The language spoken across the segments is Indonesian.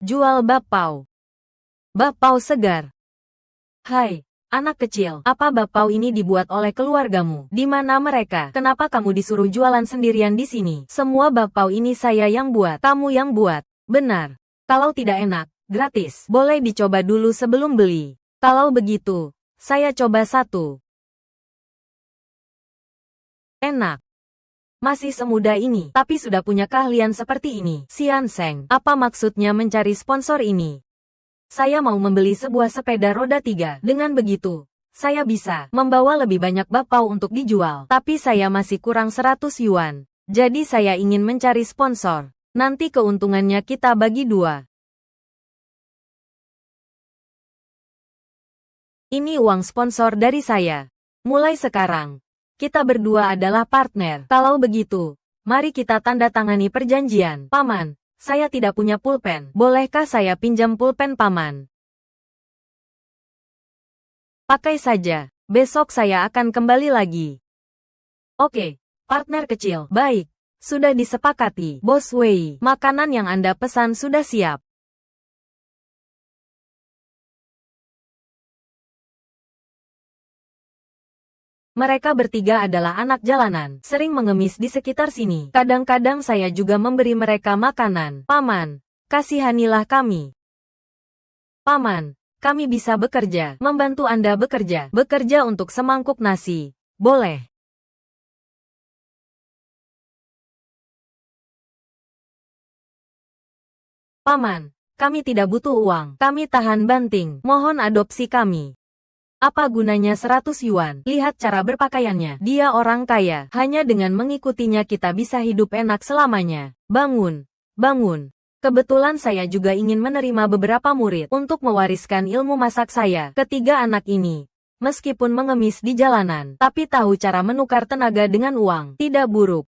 Jual bakpao. Bakpao segar. Hai, anak kecil, apa bakpao ini dibuat oleh keluargamu? Di mana mereka? Kenapa kamu disuruh jualan sendirian di sini? Semua bakpao ini saya yang buat. Kamu yang buat. Benar. Kalau tidak enak, gratis. Boleh dicoba dulu sebelum beli. Kalau begitu, saya coba satu. Enak. Masih semuda ini, tapi sudah punya keahlian seperti ini. Xian Seng, apa maksudnya mencari sponsor ini? Saya mau membeli sebuah sepeda roda 3. Dengan begitu, saya bisa membawa lebih banyak bakpao untuk dijual. Tapi saya masih kurang 100 yuan. Jadi saya ingin mencari sponsor. Nanti keuntungannya kita bagi 2. Ini uang sponsor dari saya. Mulai sekarang, kita berdua adalah partner. Kalau begitu, mari kita tanda tangani perjanjian. Paman, saya tidak punya pulpen. Bolehkah saya pinjam pulpen paman? Pakai saja. Besok saya akan kembali lagi. Oke, partner kecil. Baik, sudah disepakati. Bos Wei, makanan yang Anda pesan sudah siap. Mereka bertiga adalah anak jalanan, sering mengemis di sekitar sini. Kadang-kadang saya juga memberi mereka makanan. Paman, kasihanilah kami. Paman, kami bisa bekerja, membantu Anda bekerja. Bekerja untuk semangkuk nasi. Boleh. Paman, kami tidak butuh uang. Kami tahan banting. Mohon adopsi kami. Apa gunanya 100 yuan? Lihat cara berpakaiannya. Dia orang kaya. Hanya dengan mengikutinya kita bisa hidup enak selamanya. Bangun. Bangun. Kebetulan saya juga ingin menerima beberapa murid untuk mewariskan ilmu masak saya. Ketiga anak ini, meskipun mengemis di jalanan, tapi tahu cara menukar tenaga dengan uang. Tidak buruk.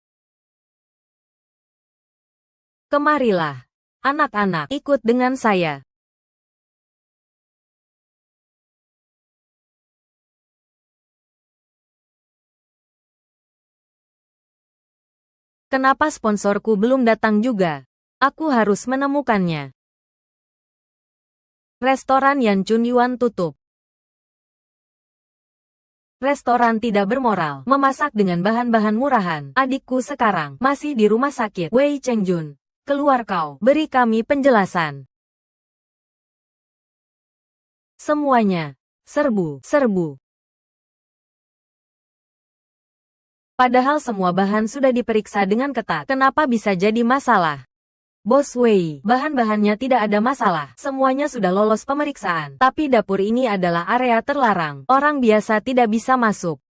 Kemarilah. Anak-anak, ikut dengan saya. Kenapa sponsorku belum datang juga? Aku harus menemukannya. Restoran Yan Chun Yuan tutup. Restoran tidak bermoral, memasak dengan bahan-bahan murahan. Adikku sekarang masih di rumah sakit. Wei Chengjun, keluar kau, beri kami penjelasan. Semuanya, serbu, serbu. Padahal semua bahan sudah diperiksa dengan ketat. Kenapa bisa jadi masalah? Bos Wei, bahan-bahannya tidak ada masalah. Semuanya sudah lolos pemeriksaan. Tapi dapur ini adalah area terlarang. Orang biasa tidak bisa masuk.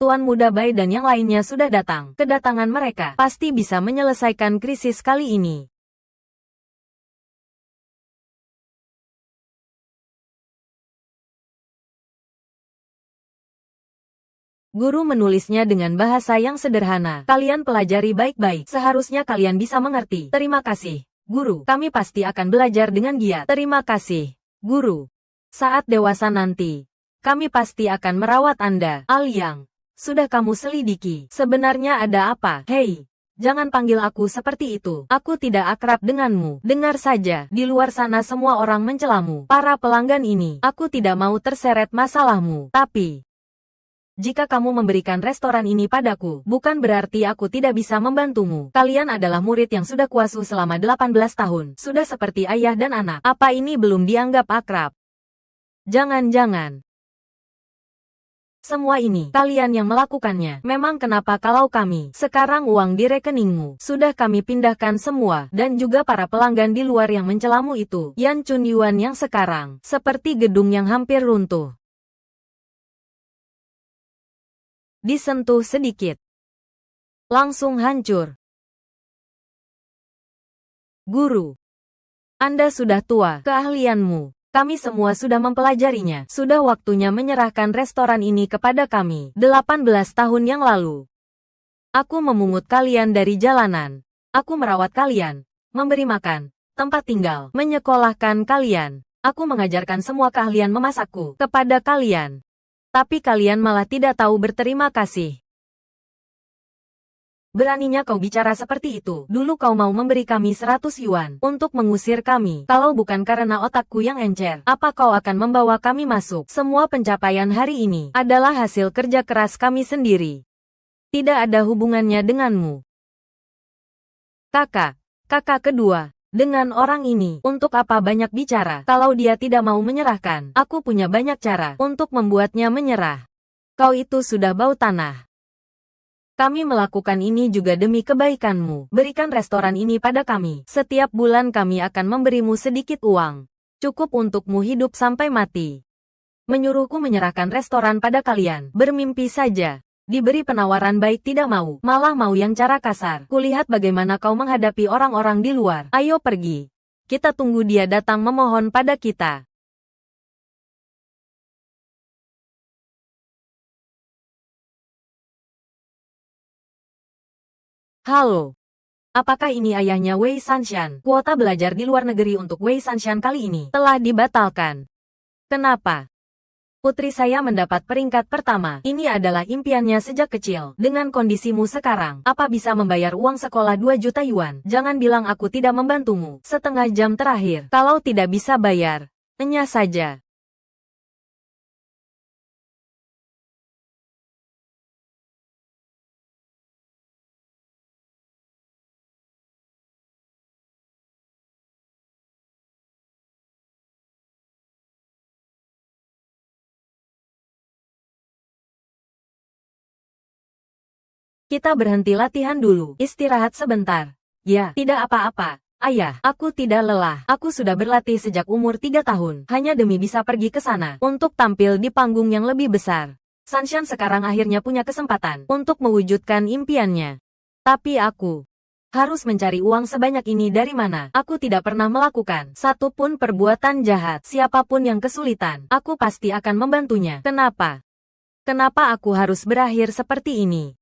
Tuan Muda Bai dan yang lainnya sudah datang. Kedatangan mereka pasti bisa menyelesaikan krisis kali ini. Guru menulisnya dengan bahasa yang sederhana. Kalian pelajari baik-baik. Seharusnya kalian bisa mengerti. Terima kasih, Guru. Kami pasti akan belajar dengan giat. Terima kasih, Guru. Saat dewasa nanti, kami pasti akan merawat Anda. Aliang, sudah kamu selidiki. Sebenarnya ada apa? Hei, jangan panggil aku seperti itu. Aku tidak akrab denganmu. Dengar saja, di luar sana semua orang mencelamu. Para pelanggan ini, aku tidak mau terseret masalahmu. Tapi jika kamu memberikan restoran ini padaku, bukan berarti aku tidak bisa membantumu. Kalian adalah murid yang sudah kuasuh selama 18 tahun. Sudah seperti ayah dan anak. Apa ini belum dianggap akrab? Jangan-jangan. Semua ini, kalian yang melakukannya. Memang kenapa kalau kami, sekarang uang di rekeningmu, sudah kami pindahkan semua, dan juga para pelanggan di luar yang mencelamu itu. Yan Chun Yuan yang sekarang, seperti gedung yang hampir runtuh. Disentuh sedikit, langsung hancur. Guru, Anda sudah tua, keahlianmu. Kami semua sudah mempelajarinya. Sudah waktunya menyerahkan restoran ini kepada kami. 18 tahun yang lalu, aku memungut kalian dari jalanan. Aku merawat kalian, memberi makan, tempat tinggal, menyekolahkan kalian. Aku mengajarkan semua keahlian memasakku kepada kalian. Tapi kalian malah tidak tahu berterima kasih. Beraninya kau bicara seperti itu. Dulu kau mau memberi kami 100 yuan untuk mengusir kami. Kalau bukan karena otakku yang encer, apa kau akan membawa kami masuk? Semua pencapaian hari ini adalah hasil kerja keras kami sendiri. Tidak ada hubungannya denganmu. Kakak kedua. Dengan orang ini, untuk apa banyak bicara? Kalau dia tidak mau menyerahkan, aku punya banyak cara untuk membuatnya menyerah. Kau itu sudah bau tanah. Kami melakukan ini juga demi kebaikanmu. Berikan restoran ini pada kami. Setiap bulan kami akan memberimu sedikit uang. Cukup untukmu hidup sampai mati. Menyuruhku menyerahkan restoran pada kalian. Bermimpi saja. Diberi penawaran baik tidak mau, malah mau yang cara kasar. Kulihat bagaimana kau menghadapi orang-orang di luar. Ayo pergi. Kita tunggu dia datang memohon pada kita. Halo. Apakah ini ayahnya Wei Sanshan? Kuota belajar di luar negeri untuk Wei Sanshan kali ini telah dibatalkan. Kenapa? Putri saya mendapat peringkat pertama. Ini adalah impiannya sejak kecil. Dengan kondisimu sekarang, apa bisa membayar uang sekolah 2 juta yuan? Jangan bilang aku tidak membantumu. Setengah jam terakhir, kalau tidak bisa bayar, enyah saja. Kita berhenti latihan dulu, istirahat sebentar. Ya, tidak apa-apa. Ayah, aku tidak lelah. Aku sudah berlatih sejak umur 3 tahun, hanya demi bisa pergi ke sana, untuk tampil di panggung yang lebih besar. Sanshan sekarang akhirnya punya kesempatan untuk mewujudkan impiannya. Tapi aku harus mencari uang sebanyak ini dari mana? Aku tidak pernah melakukan satu pun perbuatan jahat. Siapapun yang kesulitan, aku pasti akan membantunya. Kenapa? Kenapa aku harus berakhir seperti ini?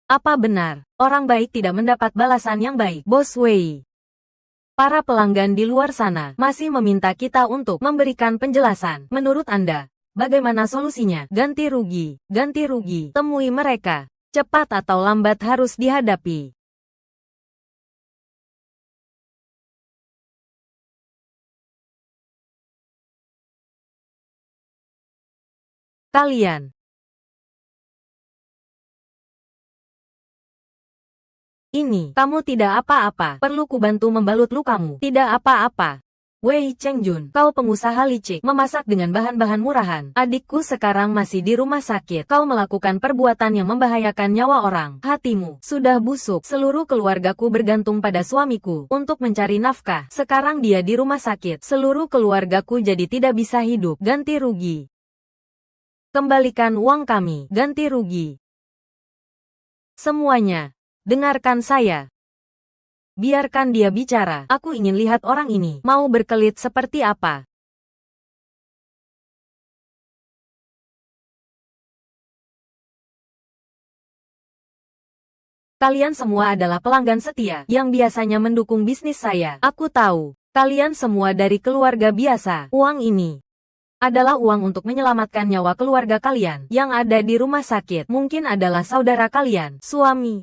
Apa benar, orang baik tidak mendapat balasan yang baik, Bos Wei? Para pelanggan di luar sana masih meminta kita untuk memberikan penjelasan. Menurut Anda, bagaimana solusinya? Ganti rugi, temui mereka. Cepat atau lambat harus dihadapi. Kalian. Ini, kamu tidak apa-apa. Perlu kubantu membalut lukamu? Tidak apa-apa. Wei Chengjun, kau pengusaha licik, memasak dengan bahan-bahan murahan. Adikku sekarang masih di rumah sakit. Kau melakukan perbuatan yang membahayakan nyawa orang. Hatimu sudah busuk. Seluruh keluargaku bergantung pada suamiku untuk mencari nafkah. Sekarang dia di rumah sakit. Seluruh keluargaku jadi tidak bisa hidup. Ganti rugi. Kembalikan uang kami. Ganti rugi. Semuanya. Dengarkan saya. Biarkan dia bicara. Aku ingin lihat orang ini mau berkelit seperti apa. Kalian semua adalah pelanggan setia yang biasanya mendukung bisnis saya. Aku tahu, kalian semua dari keluarga biasa. Uang ini adalah uang untuk menyelamatkan nyawa keluarga kalian yang ada di rumah sakit. Mungkin adalah saudara kalian, suami,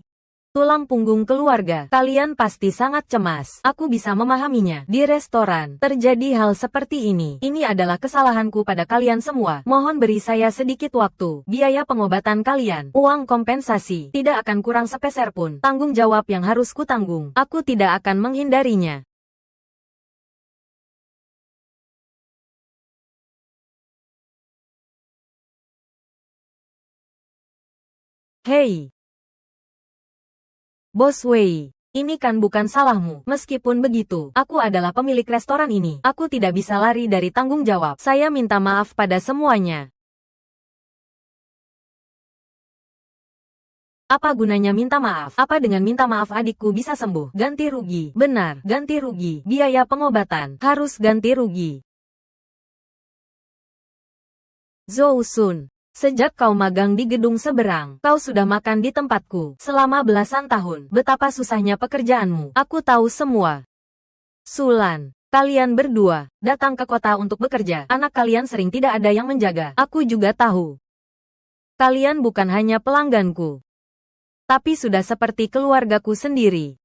tulang punggung keluarga. Kalian pasti sangat cemas. Aku bisa memahaminya. Di restoran, terjadi hal seperti ini. Ini adalah kesalahanku pada kalian semua. Mohon beri saya sedikit waktu. Biaya pengobatan kalian, uang kompensasi, tidak akan kurang sepeser pun. Tanggung jawab yang harus kutanggung. Aku tidak akan menghindarinya. Hei, Bos Wei, ini kan bukan salahmu. Meskipun begitu, aku adalah pemilik restoran ini. Aku tidak bisa lari dari tanggung jawab. Saya minta maaf pada semuanya. Apa gunanya minta maaf? Apa dengan minta maaf adikku bisa sembuh? Ganti rugi. Benar, ganti rugi. Biaya pengobatan. Harus ganti rugi. Zhou Sun. Sejak kau magang di gedung seberang, kau sudah makan di tempatku selama belasan tahun. Betapa susahnya pekerjaanmu. Aku tahu semua. Sulan, kalian berdua datang ke kota untuk bekerja. Anak kalian sering tidak ada yang menjaga. Aku juga tahu. Kalian bukan hanya pelangganku, tapi sudah seperti keluargaku sendiri.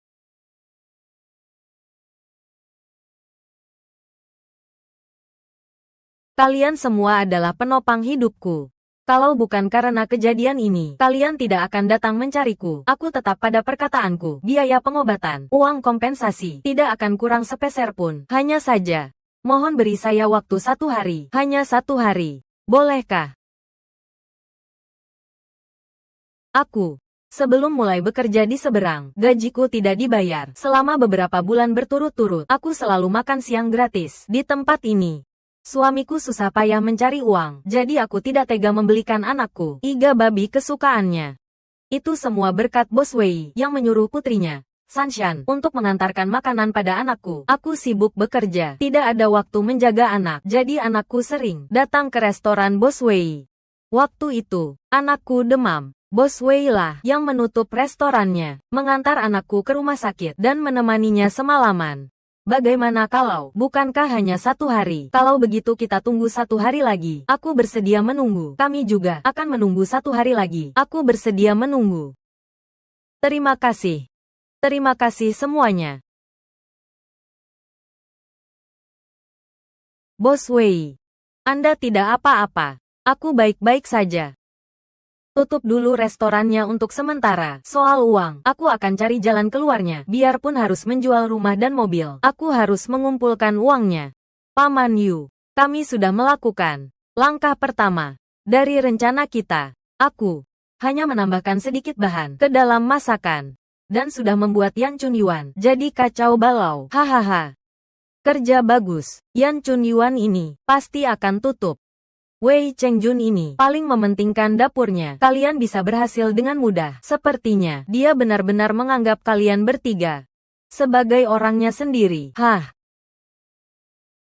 Kalian semua adalah penopang hidupku. Kalau bukan karena kejadian ini, kalian tidak akan datang mencariku. Aku tetap pada perkataanku. Biaya pengobatan, uang kompensasi, tidak akan kurang sepeser pun. Hanya saja, mohon beri saya waktu 1 hari. Hanya 1 hari. Bolehkah? Sebelum mulai bekerja di seberang, gajiku tidak dibayar. Selama beberapa bulan berturut-turut, aku selalu makan siang gratis di tempat ini. Suamiku susah payah mencari uang, jadi aku tidak tega membelikan anakku iga babi kesukaannya. Itu semua berkat Bos Wei yang menyuruh putrinya, Sanshan, untuk mengantarkan makanan pada anakku. Aku sibuk bekerja, tidak ada waktu menjaga anak, jadi anakku sering datang ke restoran Bos Wei. Waktu itu, anakku demam. Bos Wei lah yang menutup restorannya, mengantar anakku ke rumah sakit, dan menemaninya semalaman. Bagaimana kalau, bukankah hanya 1 hari? Kalau begitu kita tunggu 1 hari lagi. Aku bersedia menunggu. Kami juga akan menunggu 1 hari lagi. Aku bersedia menunggu. Terima kasih. Terima kasih semuanya. Bos Wei. Anda tidak apa-apa. Aku baik-baik saja. Tutup dulu restorannya untuk sementara. Soal uang, aku akan cari jalan keluarnya. Biarpun harus menjual rumah dan mobil, aku harus mengumpulkan uangnya. Paman Yu, kami sudah melakukan langkah pertama dari rencana kita. Aku hanya menambahkan sedikit bahan ke dalam masakan, dan sudah membuat Yan Chunyuan jadi kacau balau. Hahaha. Kerja bagus. Yan Chunyuan ini pasti akan tutup. Wei Chengjun ini paling mementingkan dapurnya. Kalian bisa berhasil dengan mudah. Sepertinya dia benar-benar menganggap kalian bertiga sebagai orangnya sendiri. Hah?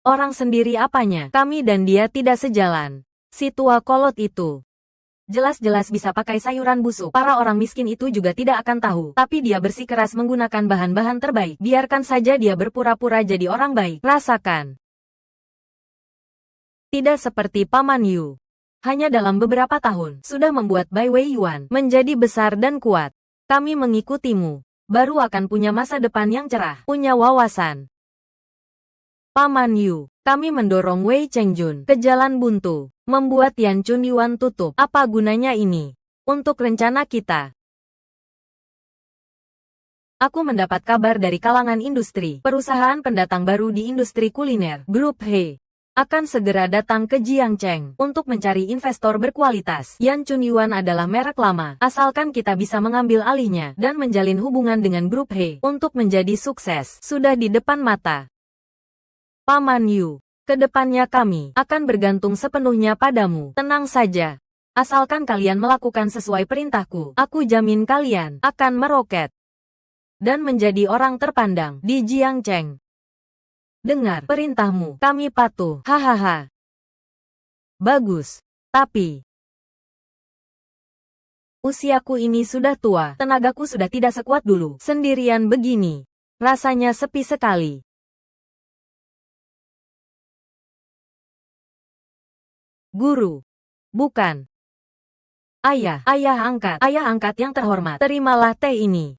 Orang sendiri apanya? Kami dan dia tidak sejalan. Si tua kolot itu jelas-jelas bisa pakai sayuran busuk. Para orang miskin itu juga tidak akan tahu. Tapi dia bersikeras menggunakan bahan-bahan terbaik. Biarkan saja dia berpura-pura jadi orang baik. Rasakan. Tidak seperti Paman Yu. Hanya dalam beberapa tahun, sudah membuat Bai Wei Yuan menjadi besar dan kuat. Kami mengikutimu. Baru akan punya masa depan yang cerah, punya wawasan. Paman Yu, kami mendorong Wei Chengjun ke jalan buntu, membuat Yan Chunyuan tutup. Apa gunanya ini? Untuk rencana kita. Aku mendapat kabar dari kalangan industri, perusahaan pendatang baru di industri kuliner, Grup He akan segera datang ke Jiangcheng untuk mencari investor berkualitas. Yan Chunyuan adalah merek lama, asalkan kita bisa mengambil alihnya dan menjalin hubungan dengan Grup He untuk menjadi sukses. Sudah di depan mata. Paman Yu, kedepannya kami akan bergantung sepenuhnya padamu. Tenang saja. Asalkan kalian melakukan sesuai perintahku, aku jamin kalian akan meroket dan menjadi orang terpandang di Jiangcheng. Dengar perintahmu, kami patuh. Hahaha. Bagus. Tapi usiaku ini sudah tua, tenagaku sudah tidak sekuat dulu. Sendirian begini, rasanya sepi sekali. Guru. Bukan. Ayah angkat yang terhormat, terimalah teh ini.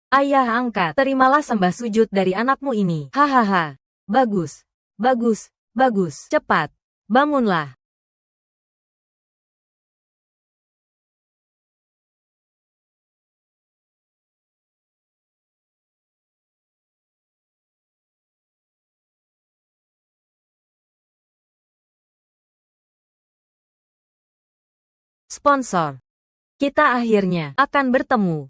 Ayah angkat, terimalah sembah sujud dari anakmu ini. Hahaha. Bagus. Bagus. Bagus. Cepat. Bangunlah. Sponsor. Kita akhirnya akan bertemu.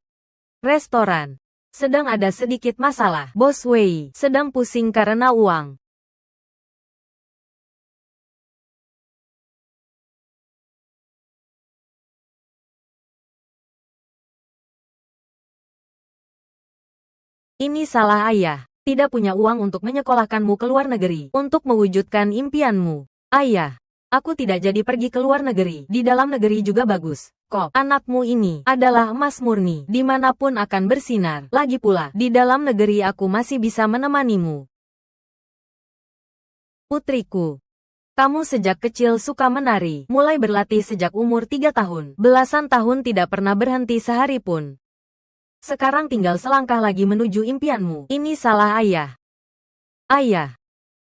Restoran. Sedang ada sedikit masalah. Bos Wei sedang pusing karena uang. Ini salah ayah. Tidak punya uang untuk menyekolahkanmu ke luar negeri. Untuk mewujudkan impianmu. Ayah, aku tidak jadi pergi ke luar negeri. Di dalam negeri juga bagus. Kok, anakmu ini adalah emas murni, dimanapun akan bersinar. Lagi pula, di dalam negeri aku masih bisa menemanimu. Putriku, Kamu sejak kecil suka menari, mulai berlatih sejak umur 3 tahun. Belasan tahun tidak pernah berhenti sehari pun. Sekarang tinggal selangkah lagi menuju impianmu. Ini salah ayah. Ayah.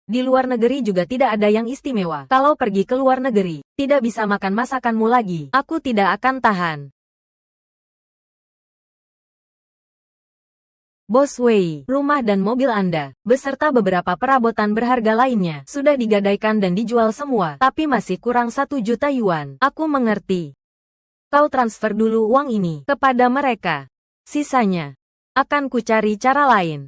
Di luar negeri juga tidak ada yang istimewa. Kalau pergi ke luar negeri, tidak bisa makan masakanmu lagi. Aku tidak akan tahan. Bos Wei, rumah dan mobil Anda, beserta beberapa perabotan berharga lainnya, sudah digadaikan dan dijual semua, tapi masih kurang 1 juta yuan. Aku mengerti. Kau transfer dulu uang ini kepada mereka. Sisanya akan kucari cara lain.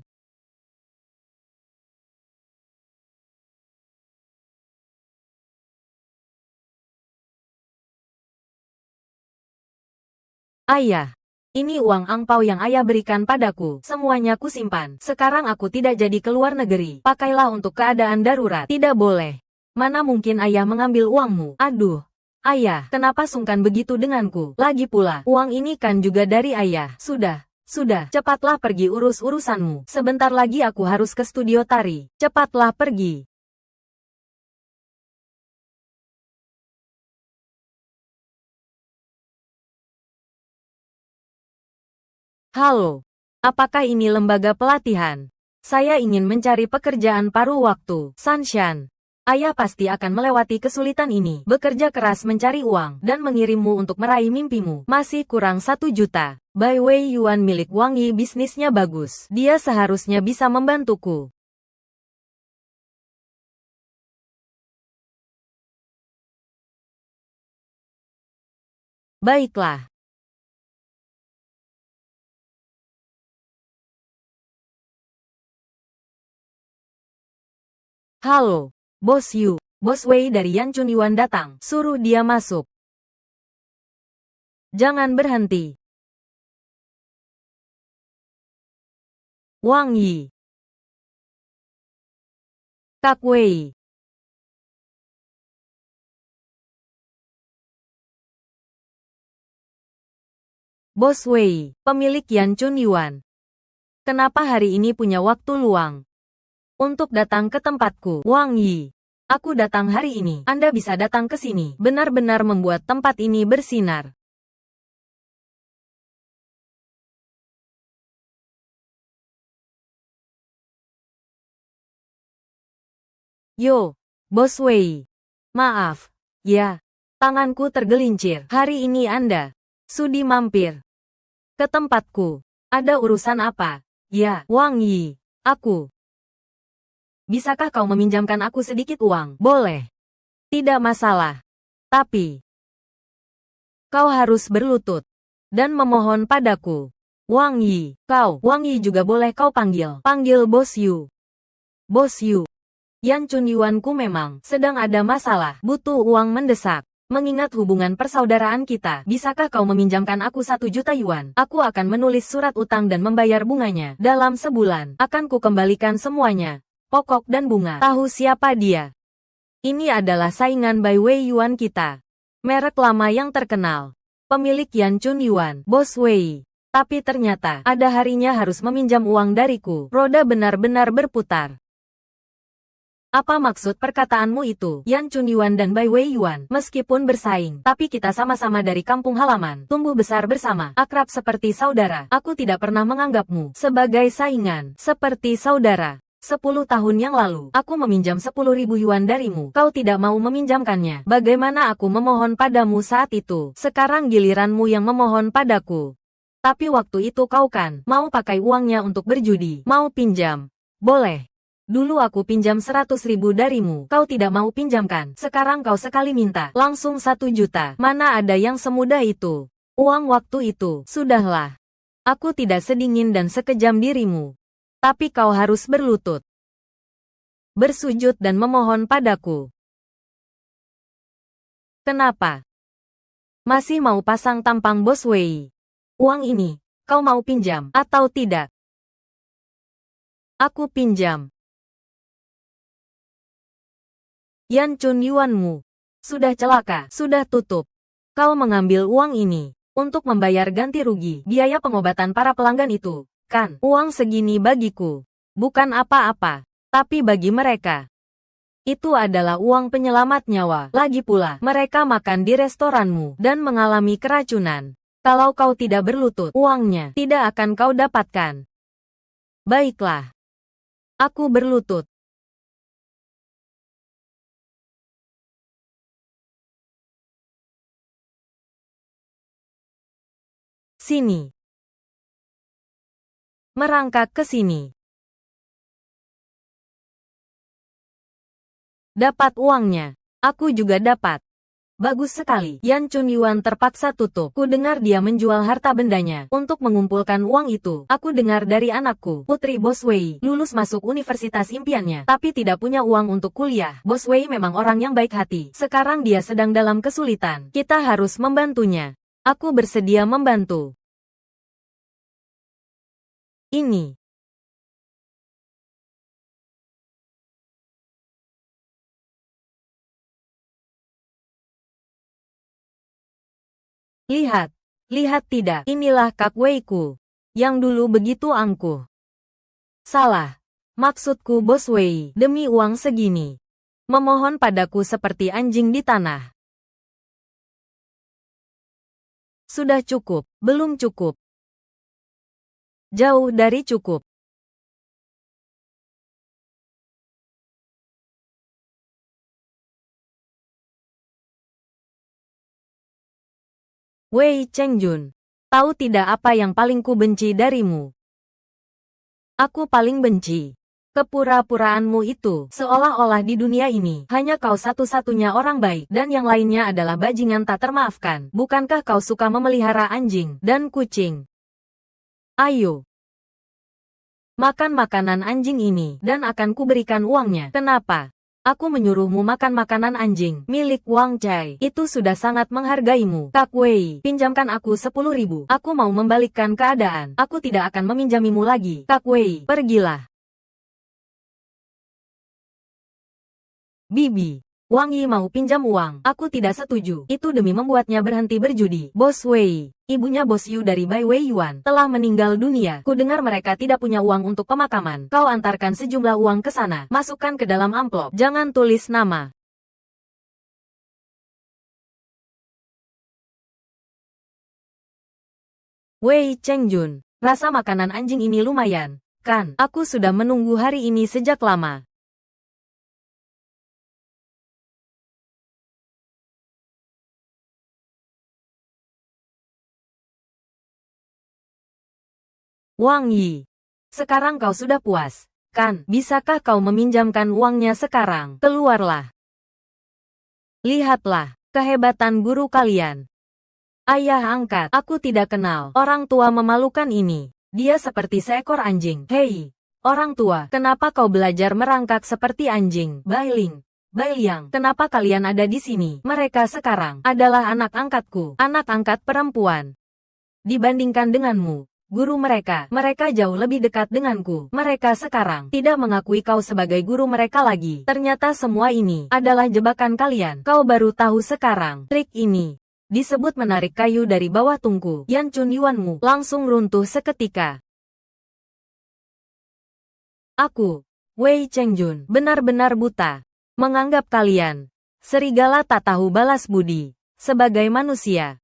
Ayah. Ini uang angpau yang ayah berikan padaku. Semuanya kusimpan. Sekarang aku tidak jadi keluar negeri. Pakailah untuk keadaan darurat. Tidak boleh. Mana mungkin ayah mengambil uangmu? Aduh. Ayah, kenapa sungkan begitu denganku? Lagi pula, uang ini kan juga dari ayah. Sudah. Cepatlah pergi urus urusanmu. Sebentar lagi aku harus ke studio tari. Cepatlah pergi. Halo, apakah ini lembaga pelatihan? Saya ingin mencari pekerjaan paruh waktu. Sanshan, ayah pasti akan melewati kesulitan ini. Bekerja keras mencari uang dan mengirimmu untuk meraih mimpimu. Masih kurang 1 juta. Bai Wei Yuan milik Wang Yi bisnisnya bagus. Dia seharusnya bisa membantuku. Baiklah. Halo, Bos Yu. Bos Wei dari Yan Yuan datang. Suruh dia masuk. Jangan berhenti. Wang Yi. Kak Wei. Bos Wei, pemilik Yan Yuan. Kenapa hari ini punya waktu luang untuk datang ke tempatku? Wang Yi. Aku datang hari ini. Anda bisa datang ke sini. Benar-benar membuat tempat ini bersinar. Yo, Bos Wei. Maaf. Ya, tanganku tergelincir. Hari ini Anda sudi mampir ke tempatku. Ada urusan apa? Ya, Wang Yi. Aku. Bisakah kau meminjamkan aku sedikit uang? Boleh. Tidak masalah. Tapi kau harus berlutut dan memohon padaku. Wang Yi, kau. Wang Yi juga boleh kau panggil. Panggil Bos Yu. Bos Yu. Yan Yuanku memang sedang ada masalah. Butuh uang mendesak. Mengingat hubungan persaudaraan kita, bisakah kau meminjamkan aku 1 juta yuan? Aku akan menulis surat utang dan membayar bunganya. Dalam sebulan, akan ku kembalikan semuanya. Pokok dan bunga. Tahu siapa dia? Ini adalah saingan Bai Wei Yuan kita. Merek lama yang terkenal. Pemilik Yan Yuan, Bos Wei. Tapi ternyata, ada harinya harus meminjam uang dariku. Roda benar-benar berputar. Apa maksud perkataanmu itu? Yan Yuan dan Bai Wei Yuan, meskipun bersaing, tapi kita sama-sama dari kampung halaman, tumbuh besar bersama, akrab seperti saudara. Aku tidak pernah menganggapmu sebagai saingan, seperti saudara. 10 tahun yang lalu, aku meminjam 10.000 yuan darimu. Kau tidak mau meminjamkannya. Bagaimana aku memohon padamu saat itu? Sekarang giliranmu yang memohon padaku. Tapi waktu itu kau kan mau pakai uangnya untuk berjudi. Mau pinjam? Boleh. Dulu aku pinjam 100.000 darimu. Kau tidak mau pinjamkan. Sekarang kau sekali minta langsung 1 juta. Mana ada yang semudah itu? Uang waktu itu. Sudahlah. Aku tidak sedingin dan sekejam dirimu. Tapi kau harus berlutut, bersujud dan memohon padaku. Kenapa? Masih mau pasang tampang Bos Wei? Uang ini, kau mau pinjam atau tidak? Aku pinjam. Yan Yuanmu sudah celaka, sudah tutup. Kau mengambil uang ini untuk membayar ganti rugi biaya pengobatan para pelanggan itu. Kan, uang segini bagiku bukan apa-apa, tapi bagi mereka Itu adalah uang penyelamat nyawa. Lagi pula, mereka makan di restoranmu dan mengalami keracunan. Kalau kau tidak berlutut, uangnya tidak akan kau dapatkan. Baiklah. Aku berlutut. Sini. Merangkak ke sini. Dapat uangnya. Aku juga dapat. Bagus sekali. Yan Chunyuan terpaksa tutup. Ku dengar dia menjual harta bendanya untuk mengumpulkan uang itu. Aku dengar dari anakku, Putri Bos Wei, lulus masuk universitas impiannya, tapi tidak punya uang untuk kuliah. Bos Wei memang orang yang baik hati. Sekarang dia sedang dalam kesulitan. Kita harus membantunya. Aku bersedia membantu. Ini. Lihat. Lihat tidak. Inilah Kak Wei-ku. Yang dulu begitu angkuh. Salah. Maksudku Bos Wei, demi uang segini. Memohon padaku seperti anjing di tanah. Sudah cukup. Belum cukup. Jauh dari cukup. Wei Chengjun, tahu tidak apa yang paling ku benci darimu? Aku paling benci kepura-puraanmu itu, seolah-olah di dunia ini hanya kau satu-satunya orang baik dan yang lainnya adalah bajingan tak termaafkan. Bukankah kau suka memelihara anjing dan kucing? Ayo, makan makanan anjing ini dan akan kuberikan uangnya. Kenapa? Aku menyuruhmu makan makanan anjing milik Wang Chai. Itu sudah sangat menghargaimu. Kak Wei, pinjamkan aku 10.000. Aku mau membalikkan keadaan. Aku tidak akan meminjamimu lagi. Kak Wei, pergilah. Bibi, Wang Yi mau pinjam uang. Aku tidak setuju. Itu demi membuatnya berhenti berjudi. Bos Wei, ibunya Bos Yu dari Bai Wei Yuan, telah meninggal dunia. Ku dengar mereka tidak punya uang untuk pemakaman. Kau antarkan sejumlah uang ke sana. Masukkan ke dalam amplop. Jangan tulis nama. Wei Chengjun, rasa makanan anjing ini lumayan, kan? Aku sudah menunggu hari ini sejak lama. Wang Yi, sekarang kau sudah puas, kan? Bisakah kau meminjamkan uangnya sekarang? Keluarlah. Lihatlah, kehebatan guru kalian. Ayah angkat, aku tidak kenal orang tua memalukan ini. Dia seperti seekor anjing. Hei, orang tua, kenapa kau belajar merangkak seperti anjing? Bailing, Bailiang, kenapa kalian ada di sini? Mereka sekarang adalah anak angkatku, anak angkat perempuan. Dibandingkan denganmu, guru mereka jauh lebih dekat denganku. Mereka sekarang tidak mengakui kau sebagai guru mereka lagi. Ternyata semua ini adalah jebakan kalian. Kau baru tahu sekarang. Trik ini disebut menarik kayu dari bawah tungku. Yan Chunyuanmu langsung runtuh seketika. Aku, Wei Chengjun, benar-benar buta. Menganggap kalian serigala tak tahu balas budi sebagai manusia.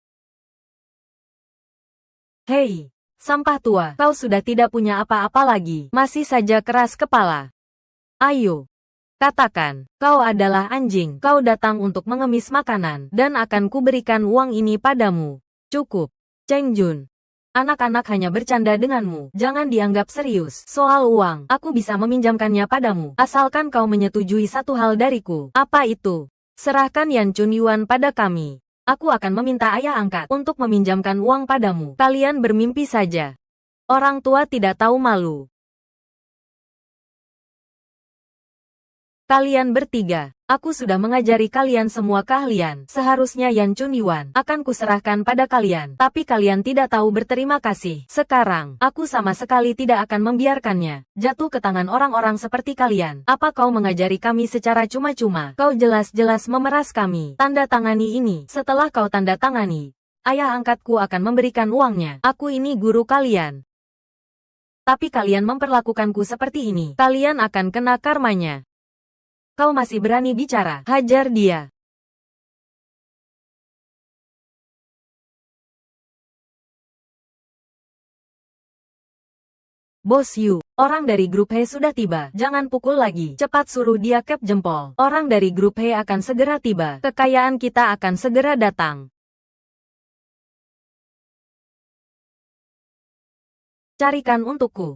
Hei, sampah tua, kau sudah tidak punya apa-apa lagi, masih saja keras kepala. Ayo, katakan, kau adalah anjing, kau datang untuk mengemis makanan, dan akan kuberikan uang ini padamu. Cukup, Chengjun. Anak-anak hanya bercanda denganmu, jangan dianggap serius. Soal uang, aku bisa meminjamkannya padamu, asalkan kau menyetujui satu hal dariku. Apa itu? Serahkan Yan Chunyuan pada kami. Aku akan meminta ayah angkat untuk meminjamkan uang padamu. Kalian bermimpi saja. Orang tua tidak tahu malu. Kalian bertiga, aku sudah mengajari kalian semua keahlian. Seharusnya Yan Chunyuan akan kuserahkan pada kalian, tapi kalian tidak tahu berterima kasih. Sekarang, aku sama sekali tidak akan membiarkannya jatuh ke tangan orang-orang seperti kalian. Apa kau mengajari kami secara cuma-cuma? Kau jelas-jelas memeras kami. Tanda tangani ini. Setelah kau tanda tangani, ayah angkatku akan memberikan uangnya. Aku ini guru kalian. Tapi kalian memperlakukanku seperti ini. Kalian akan kena karmanya. Kau masih berani bicara? Hajar dia. Bos Yu, orang dari grup He sudah tiba. Jangan pukul lagi. Cepat suruh dia kep jempol. Orang dari grup He akan segera tiba. Kekayaan kita akan segera datang. Carikan untukku.